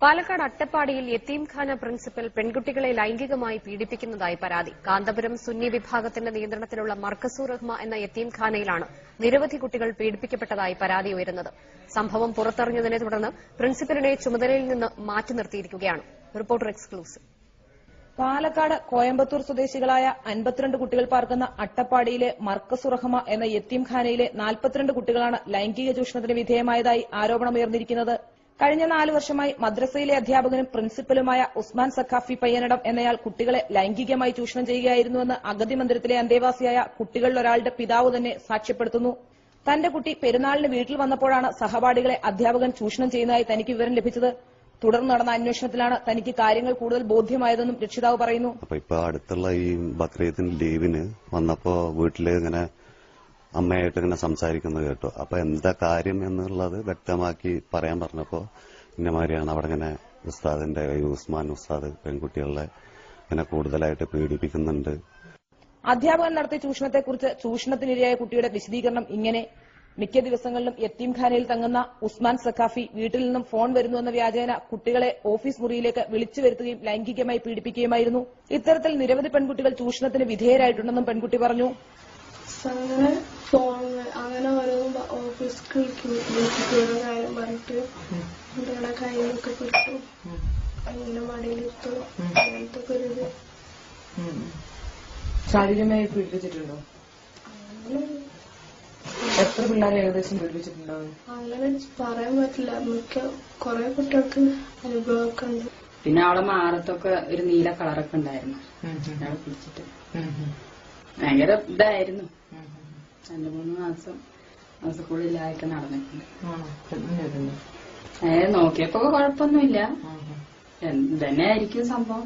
പാലക്കാട് അട്ടപ്പാടിയിൽ യത്തീംഖാന പ്രിൻസിപ്പൽ പെൺകുട്ടികളെ ലൈംഗികമായി പീഡിപ്പിക്കുന്നതായി പരാതി. കാന്തപുരം സുന്നി വിഭാഗത്തിന്റെ നിയന്ത്രണത്തിലുള്ള മർക്കസു റഹ്മ എന്ന യത്തീംഖാനയിലാണ് നിരവധി കുട്ടികൾ പീഡിപ്പിക്കപ്പെട്ടതായി പരാതി ഉയരുന്നത്. സംഭവം പുറത്തറിഞ്ഞതിനെ തുടർന്ന് പ്രിൻസിപ്പലിനെ ചുമതലയിൽ നിന്ന് മാറ്റി നിർത്തിയിരിക്കുകയാണ്. Reporter exclusive. പാലക്കാട് കോയമ്പത്തൂർ സ്വദേശികളായ 52 കുട്ടികൾ പാർക്കുന്ന അട്ടപ്പാടിയിലെ മർക്കസു റഹ്മ എന്ന യത്തീംഖാനയിലെ 42 കുട്ടികളാണ് ലൈംഗിക ചൂഷണത്തിന് വിധേയമായതായി ആരോപണമുയർന്നിരിക്കുന്നത്. കഴിഞ്ഞ 4 വർഷമായി മദ്രസയിലെ അധ്യാപകനും പ്രിൻസിപ്പലുമായ ഉസ്മാൻ സഖാഫി പയ്യനടം എന്നയാൾ കുട്ടികളെ ലൈംഗികമായി ചൂഷണം ചെയ്യുകയായിരുന്നുവെന്ന് അഗതി മന്ദിരത്തിലെ അന്തേവാസിയായ കുട്ടികളിലൊരാളുടെ പിതാവ് തന്നെ സാക്ഷ്യപ്പെടുത്തുന്നു. തന്റെ കുട്ടി പെരുന്നാളിന് വീട്ടിൽ വന്നപ്പോഴാണ് സഹപാഠികളെ അധ്യാപകൻ ചൂഷണം ചെയ്യുന്നതായി തനിക്ക് വിവരം ലഭിച്ചത്. തുടർന്ന് നടന്ന അന്വേഷണത്തിലാണ് തനിക്ക് കാര്യങ്ങൾ കൂടുതൽ ബോധ്യമായതെന്നും രക്ഷിതാവ് പറയുന്നു. ഇപ്പൊ അടുത്തുള്ള ഈ ബക്രീദിന് ലീവിന് വന്നപ്പോ വീട്ടില് ഇങ്ങനെ അമ്മയായിട്ട് ഇങ്ങനെ സംസാരിക്കുന്നത് കേട്ടു. അപ്പൊ എന്താ കാര്യം എന്നുള്ളത് വ്യക്തമാക്കി പറയാൻ പറഞ്ഞപ്പോ ഇന്നമാതിരിയാണ് അവിടെ ഇങ്ങനെ ഉസ്താദിന്റെ ഉസ്മാൻ ഉസ്താദ് പെൺകുട്ടികളെ ഇങ്ങനെ കൂടുതലായിട്ട് പീഡിപ്പിക്കുന്നുണ്ട്. അധ്യാപകൻ നടത്തിയ ചൂഷണത്തെക്കുറിച്ച് ചൂഷണത്തിനിരയായ കുട്ടിയുടെ വിശദീകരണം ഇങ്ങനെ: മിക്ക ദിവസങ്ങളിലും യത്തീംഖാനയിൽ തങ്ങുന്ന ഉസ്മാൻ സഖാഫി വീട്ടിൽ നിന്നും ഫോൺ വരുന്നുവെന്ന വ്യാജേന കുട്ടികളെ ഓഫീസ് മുറിയിലേക്ക് വിളിച്ചു വരുത്തുകയും ലൈംഗികമായി പീഡിപ്പിക്കുകയുമായിരുന്നു. ഇത്തരത്തിൽ നിരവധി പെൺകുട്ടികൾ ചൂഷണത്തിന് വിധേയരായിട്ടുണ്ടെന്നും പെൺകുട്ടി പറഞ്ഞു. അങ്ങനെ ഓരോ ഓഫീസ് കാര്യം പറഞ്ഞിട്ട് കുട്ടികളുടെ കയ്യിലൊക്കെ കിട്ടും, അങ്ങനെ മടിയിലിട്ടു, അങ്ങനത്തെ ഒക്കെ ഒരു ശാരീരികമായി പീഡിപ്പിച്ചിട്ടുണ്ടോ? എത്ര പിള്ളേരെ ഏകദേശം പീഡിപ്പിച്ചിട്ടുണ്ടാവും? അങ്ങനെ പറയാൻ പറ്റില്ല. കുറെ കുട്ടികൾക്ക് അനുഭവമൊക്കെ ഉണ്ട്. പിന്നെ അവളെ മാറത്തൊക്കെ ഒരു നീല കളറൊക്കെ ഉണ്ടായിരുന്നു. അവളെ പിടിച്ചിട്ട് ഭയങ്കര ഇതായിരുന്നു. 2-3 മാസം സ്കൂളിലായിട്ട് നടന്നിട്ടുണ്ട്. നോക്കിയപ്പോ കുഴപ്പമൊന്നുമില്ല. ഇതന്നെ ആയിരിക്കും സംഭവം.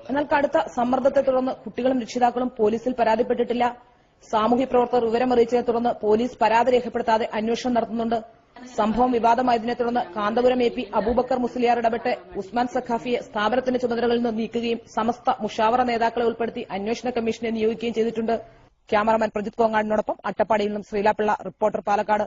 എന്നാൽ കടുത്ത സമ്മർദ്ദത്തെ തുടർന്ന് കുട്ടികളും രക്ഷിതാക്കളും പോലീസിൽ പരാതിപ്പെട്ടിട്ടില്ല. സാമൂഹ്യ പ്രവർത്തകർ വിവരമറിയിച്ചതിനെ തുടർന്ന് പോലീസ് പരാതി രേഖപ്പെടുത്താതെ അന്വേഷണം നടത്തുന്നുണ്ട്. സംഭവം വിവാദമായതിനെ തുടർന്ന് കാന്തപുരം എ പി അബൂബക്കർ മുസ്ലിയാർ ഇടപെട്ട് ഉസ്മാൻ സഖാഫിയെ സ്ഥാപനത്തിന്റെ ചുമതലകളിൽ നിന്ന് നീക്കുകയും സമസ്ത മുഷാവറ നേതാക്കളെ ഉൾപ്പെടുത്തി അന്വേഷണ കമ്മീഷനെ നിയോഗിക്കുകയും ചെയ്തിട്ടുണ്ട്. ക്യാമറമാൻ പ്രജിത് കോങ്ങാടിനോടൊപ്പം അട്ടപ്പാടിയിൽ നിന്നും ശ്രീലാപിള്ള, റിപ്പോർട്ടർ പാലക്കാട്.